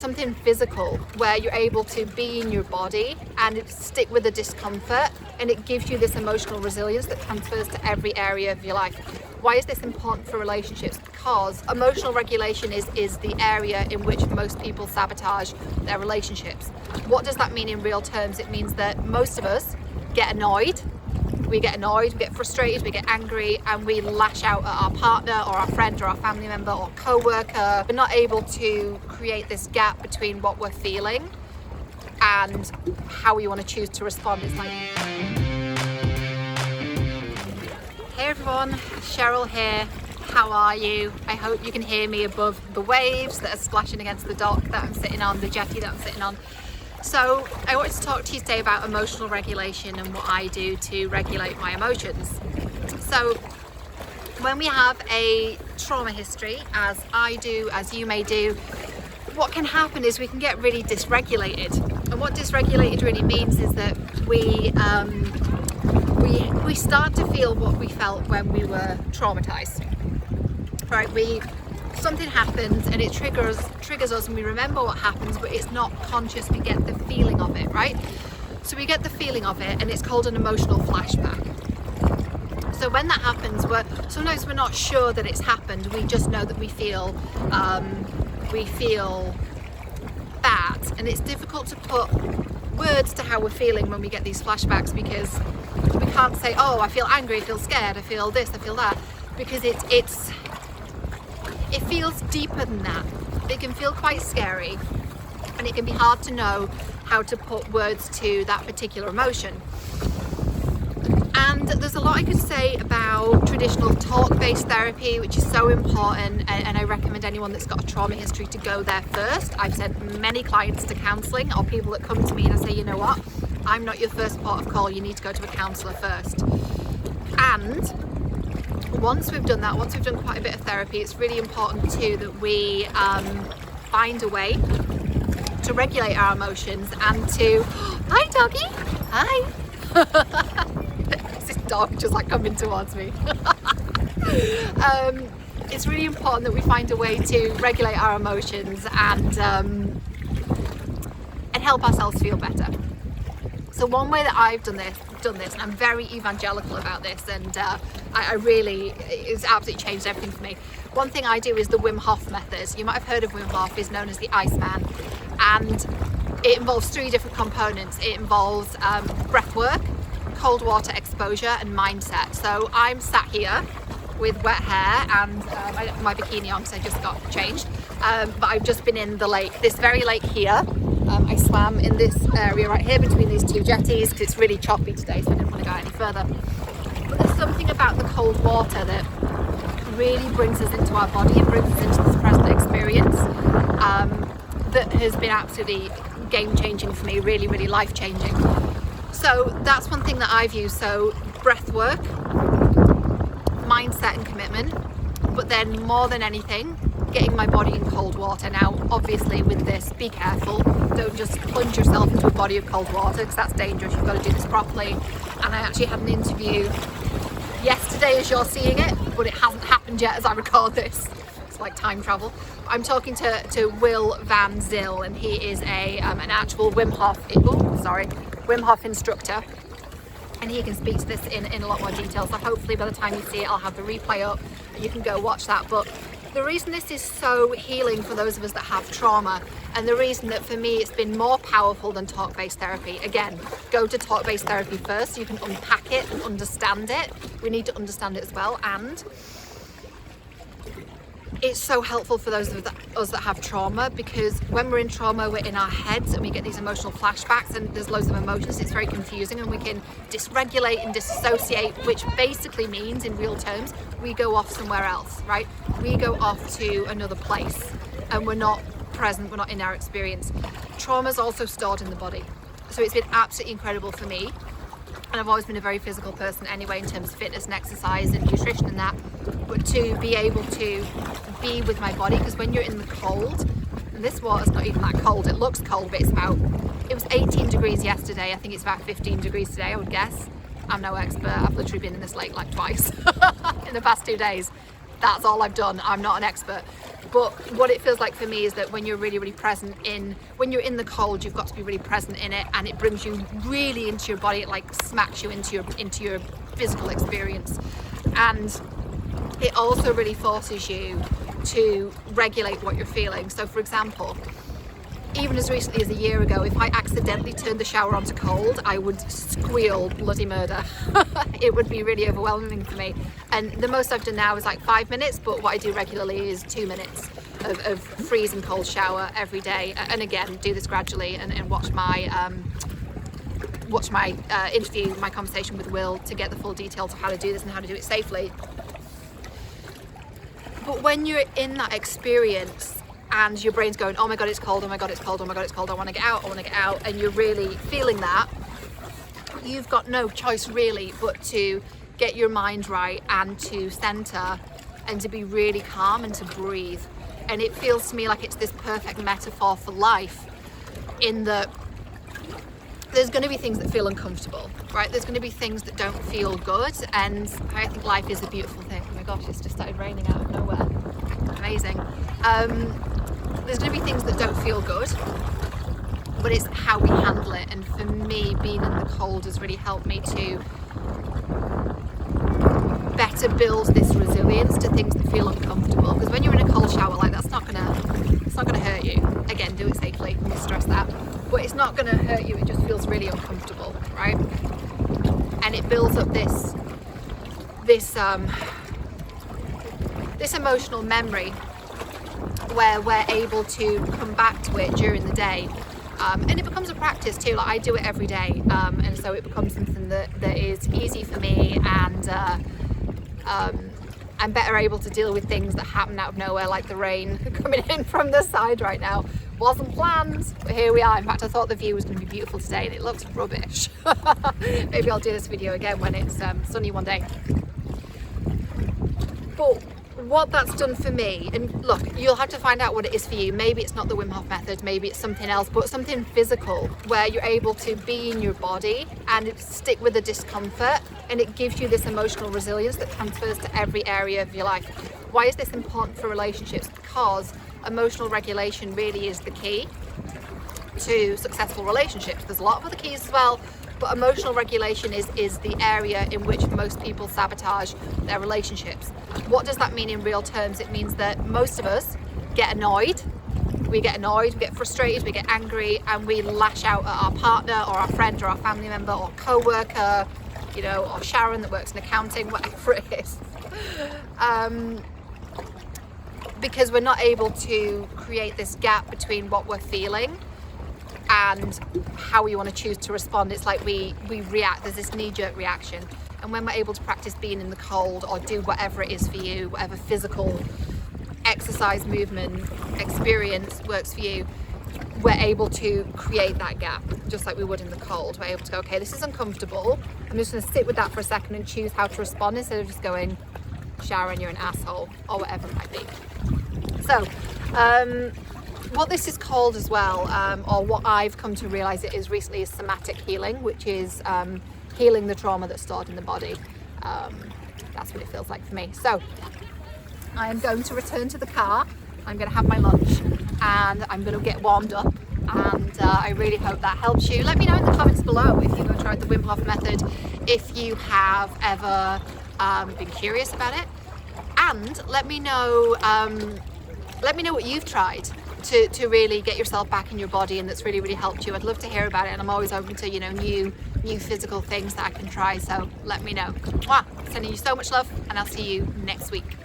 something physical where you're able to be in your body and stick with the discomfort, and it gives you this emotional resilience that transfers to every area of your life. Why is this important for relationships? Because emotional regulation is the area in which most people sabotage their relationships. What does that mean in real terms? It means that most of us get annoyed. We get frustrated, we get angry, and we lash out at our partner or our friend or our family member or co-worker. We're not able to create this gap between what we're feeling and how we want to choose to respond. It's like, hey everyone, Cheryl here. How are you? I hope you can hear me above the waves that are splashing against the dock that I'm sitting on, the jetty that I'm sitting on. So I wanted to talk to you today about emotional regulation and what I do to regulate my emotions. So when we have a trauma history, as I do, as you may do, what can happen is we can get really dysregulated. And what dysregulated really means is that we start to feel what we felt when we were traumatized. Right? Something happens and it triggers us, and we remember what happens, but it's not conscious. We get the feeling of it, right? So we get the feeling of it, and it's called an emotional flashback. So when that happens, sometimes we're not sure that it's happened. We just know that we feel bad, and it's difficult to put words to how we're feeling when we get these flashbacks, because we can't say, oh, I feel angry, I feel scared, I feel this, I feel that, because it feels deeper than that. It can feel quite scary, and it can be hard to know how to put words to that particular emotion. And there's a lot I could say about traditional talk-based therapy, which is so important, and I recommend anyone that's got a trauma history to go there first. I've sent many clients to counselling, or people that come to me and I say, you know what, I'm not your first port of call, you need to go to a counsellor first. And once we've done that, once we've done quite a bit of therapy, it's really important too that we find a way to regulate our emotions and to, hi doggy, hi. This dog just like coming towards me. It's really important that we find a way to regulate our emotions and help ourselves feel better. So one way that I've done this, and I'm very evangelical about this, and it's absolutely changed everything for me. One thing I do is the Wim Hof Method. You might have heard of Wim Hof, is known as the Iceman, and it involves 3 different components. It involves breath work, cold water exposure, and mindset. So I'm sat here with wet hair and I don't have my bikini on because I just got changed, but I've just been in the lake, this very lake here. I swam in this area right here between these 2 jetties because it's really choppy today, so I didn't want to go any further. But there's something about the cold water that really brings us into our body and brings us into this present experience that has been absolutely game-changing for me, really, really life-changing. So that's one thing that I've used. So breath work, mindset and commitment, but then more than anything, getting my body in cold water. Now obviously with this, be careful, don't just plunge yourself into a body of cold water because that's dangerous. You've got to do this properly. And I actually had an interview yesterday as you're seeing it, but it hasn't happened yet as I record this. It's like time travel. I'm talking to Will Van Zyl, and he is an actual Wim Hof instructor, and he can speak to this in a lot more detail. So hopefully by the time you see it, I'll have the replay up and you can go watch that. But the reason this is so healing for those of us that have trauma, and the reason that for me it's been more powerful than talk-based therapy, again, go to talk-based therapy first so you can unpack it and understand it. We need to understand it as well, and it's so helpful for those of us that have trauma, because when we're in trauma, we're in our heads and we get these emotional flashbacks and there's loads of emotions. It's very confusing, and we can dysregulate and disassociate, which basically means in real terms we go off somewhere else, right? We go off to another place and we're not present, we're not in our experience. Trauma is also stored in the body, so it's been absolutely incredible for me. And I've always been a very physical person anyway, in terms of fitness and exercise and nutrition and that, but to be able to be with my body, because when you're in the cold, and this water's not even that cold, it looks cold, but it was 18 degrees yesterday. I think it's about 15 degrees today, I would guess. I'm no expert, I've literally been in this lake like twice in the past 2 days. That's all I've done. I'm not an expert. But what it feels like for me is that when you're really, really present when you're in the cold, you've got to be really present in it, and it brings you really into your body. It like smacks you into your physical experience. And it also really forces you to regulate what you're feeling. So for example, even as recently as a year ago, if I accidentally turned the shower on to cold, I would squeal bloody murder. It would be really overwhelming for me. And the most I've done now is like 5 minutes, but what I do regularly is 2 minutes of freezing cold shower every day. And again, do this gradually and watch my interview, my conversation with Will, to get the full details of how to do this and how to do it safely. But when you're in that experience and your brain's going, oh my God, it's cold, oh my God, it's cold, oh my God, it's cold, I want to get out, I want to get out, and you're really feeling that, you've got no choice really but to get your mind right and to center and to be really calm and to breathe. And it feels to me like it's this perfect metaphor for life, in that there's going to be things that feel uncomfortable, right? There's going to be things that don't feel good, and I think life is a beautiful thing. Oh my gosh, it's just started raining out of nowhere. Amazing. There's going to be things that don't feel good, but it's how we handle it. And for me, being in the cold has really helped me to better build this resilience to things that feel uncomfortable. Because when you're in a cold shower, like, it's not gonna hurt you. Again, do it safely. Let me stress that. But it's not gonna hurt you. It just feels really uncomfortable, right? And it builds up this emotional memory where we're able to come back to it during the day, and it becomes a practice too. Like, I do it every day, and so it becomes something that is easy for me, and I'm better able to deal with things that happen out of nowhere, like the rain coming in from the side right now. Wasn't planned, but here we are. In fact, I thought the view was going to be beautiful today, and it looks rubbish. Maybe I'll do this video again when it's sunny one day. But what that's done for me, and look, you'll have to find out what it is for you. Maybe it's not the Wim Hof Method, maybe it's something else, but something physical where you're able to be in your body and stick with the discomfort, and it gives you this emotional resilience that transfers to every area of your life. Why is this important for relationships? Because emotional regulation really is the key to successful relationships. There's a lot of other keys as well, but emotional regulation is the area in which most people sabotage their relationships. What does that mean in real terms? It means that most of us get annoyed. We get frustrated, we get angry, and we lash out at our partner or our friend or our family member or co-worker, or Sharon that works in accounting, whatever it is. Because we're not able to create this gap between what we're feeling and how we want to choose to respond. It's like we react. There's this knee-jerk reaction. And when we're able to practice being in the cold, or do whatever it is for you, whatever physical exercise, movement, experience works for you, we're able to create that gap, just like we would in the cold. We're able to go, okay, this is uncomfortable. I'm just going to sit with that for a second and choose how to respond, instead of just going, Sharon, you're an asshole, or whatever it might be. So, what this is called as well, or what I've come to realize it is recently, is somatic healing, which is healing the trauma that's stored in the body. That's what it feels like for me. So I am going to return to the car. I'm going to have my lunch, and I'm going to get warmed up, and I really hope that helps you. Let me know in the comments below if you've ever tried the Wim Hof Method, if you have ever been curious about it, and let me know what you've tried to really get yourself back in your body, and that's really, really helped you. I'd love to hear about it, and I'm always open to new physical things that I can try, so let me know. Mwah! Sending you so much love, and I'll see you next week.